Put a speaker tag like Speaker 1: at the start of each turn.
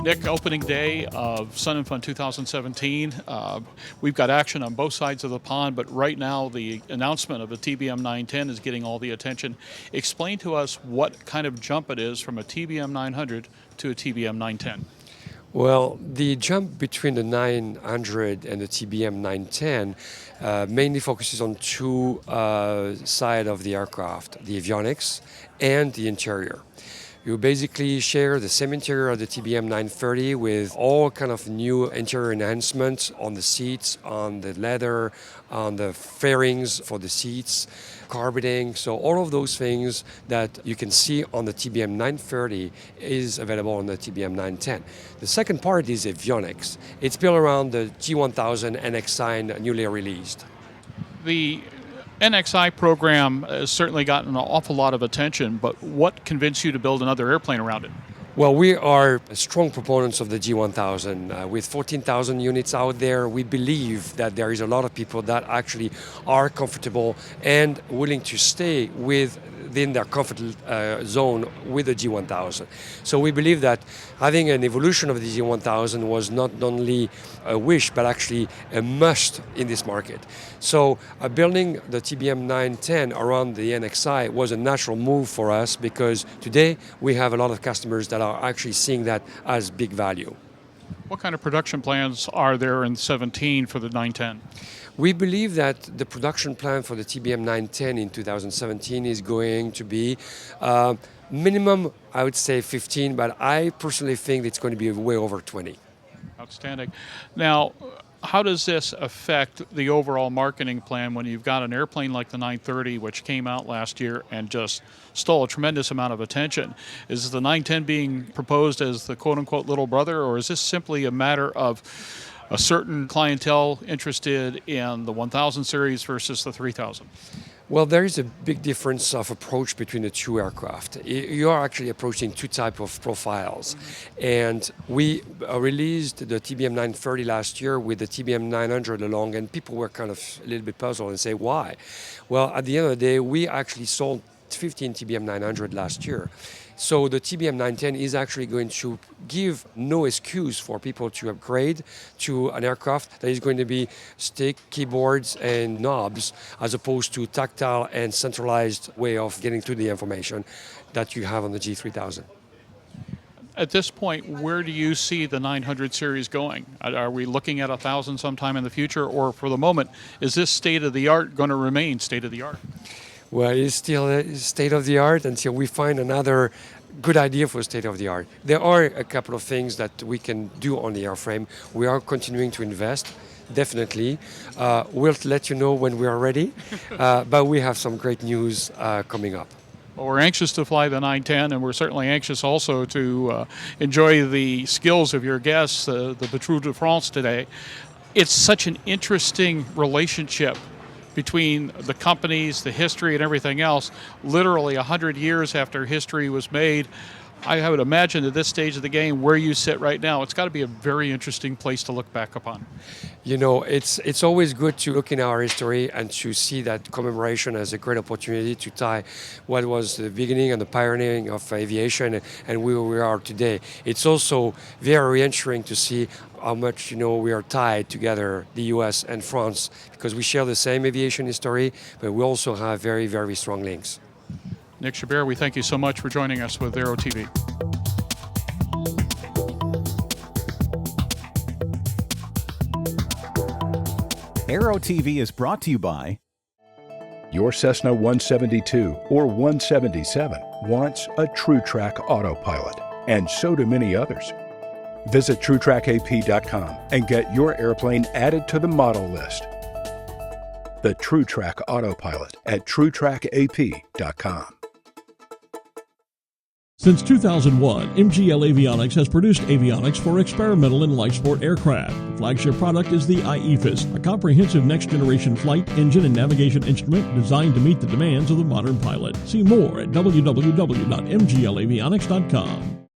Speaker 1: Nick, opening day of Sun and Fun 2017. We've got action on both sides of the pond, but right now the announcement of a TBM 910 is getting all the attention. Explain to us what kind of jump it is from a TBM 900 to a TBM 910.
Speaker 2: Well, the jump between the 900 and the TBM 910 mainly focuses on two sides of the aircraft, the avionics and the interior. You basically share the same interior of the TBM 930 with all kind of new interior enhancements on the seats, on the leather, on the fairings for the seats, carpeting. So all of those things that you can see on the TBM 930 is available on the TBM 910. The second part is avionics. It's built around the G1000 NXI newly released.
Speaker 1: The NXI program has certainly gotten an awful lot of attention, but what convinced you to build another airplane around it?
Speaker 2: Well, we are strong proponents of the G1000. With 14,000 units out there, we believe that there is a lot of people that actually are comfortable and willing to stay within their comfort zone with the G1000. So we believe that having an evolution of the G1000 was not only a wish, but actually a must in this market. So building the TBM 910 around the NXI was a natural move for us because today we have a lot of customers that are actually seeing that as big value.
Speaker 1: What kind of production plans are there in 17 for the 910?
Speaker 2: We believe that the production plan for the TBM 910 in 2017 is going to be minimum, I would say 15, but I personally think it's going to be way over 20.
Speaker 1: Outstanding. Now, how does this affect the overall marketing plan when you've got an airplane like the 930, which came out last year and just stole a tremendous amount of attention? Is the 910 being proposed as the quote-unquote little brother, or is this simply a matter of a certain clientele interested in the 1000 series versus the 3000?
Speaker 2: Well, there is a big difference of approach between the two aircraft. You are actually approaching two types of profiles. And we released the TBM 930 last year with the TBM 900 along, and people were kind of a little bit puzzled and say, why? Well, at the end of the day, we actually sold 15 TBM 900 last year. So the TBM 910 is actually going to give no excuse for people to upgrade to an aircraft that is going to be stick, keyboards, and knobs, as opposed to tactile and centralized way of getting to the information that you have on the G3000.
Speaker 1: At this point, where do you see the 900 series going? Are we looking at 1000 sometime in the future, or for the moment, is this state-of-the-art going to remain state-of-the-art?
Speaker 2: Well, it's still state-of-the-art until we find another good idea for state-of-the-art. There are a couple of things that we can do on the airframe. We are continuing to invest, definitely. We'll let you know when we are ready, but we have some great news coming up.
Speaker 1: Well, we're anxious to fly the 910, and we're certainly anxious also to enjoy the skills of your guests, the Patrouille de France today. It's such an interesting relationship between the companies, the history, and everything else. Literally 100 years after history was made, I would imagine at this stage of the game, where you sit right now, it's got to be a very interesting place to look back upon.
Speaker 2: You know, it's always good to look in our history and to see that commemoration as a great opportunity to tie what was the beginning and the pioneering of aviation and where we are today. It's also very reassuring to see how much, we are tied together, the US and France, because we share the same aviation history, but we also have very, very strong links.
Speaker 1: Nick Chabbert, we thank you so much for joining us with Aero-TV.
Speaker 3: Aero-TV is brought to you by
Speaker 4: Your Cessna 172 or 177 wants a TrueTrack autopilot, and so do many others. Visit TrueTrackAP.com and get your airplane added to the model list. The TrueTrack autopilot at TrueTrackAP.com.
Speaker 5: Since 2001, MGL Avionics has produced avionics for experimental and light sport aircraft. The flagship product is the IEFIS, a comprehensive next-generation flight, engine, and navigation instrument designed to meet the demands of the modern pilot. See more at www.mglavionics.com.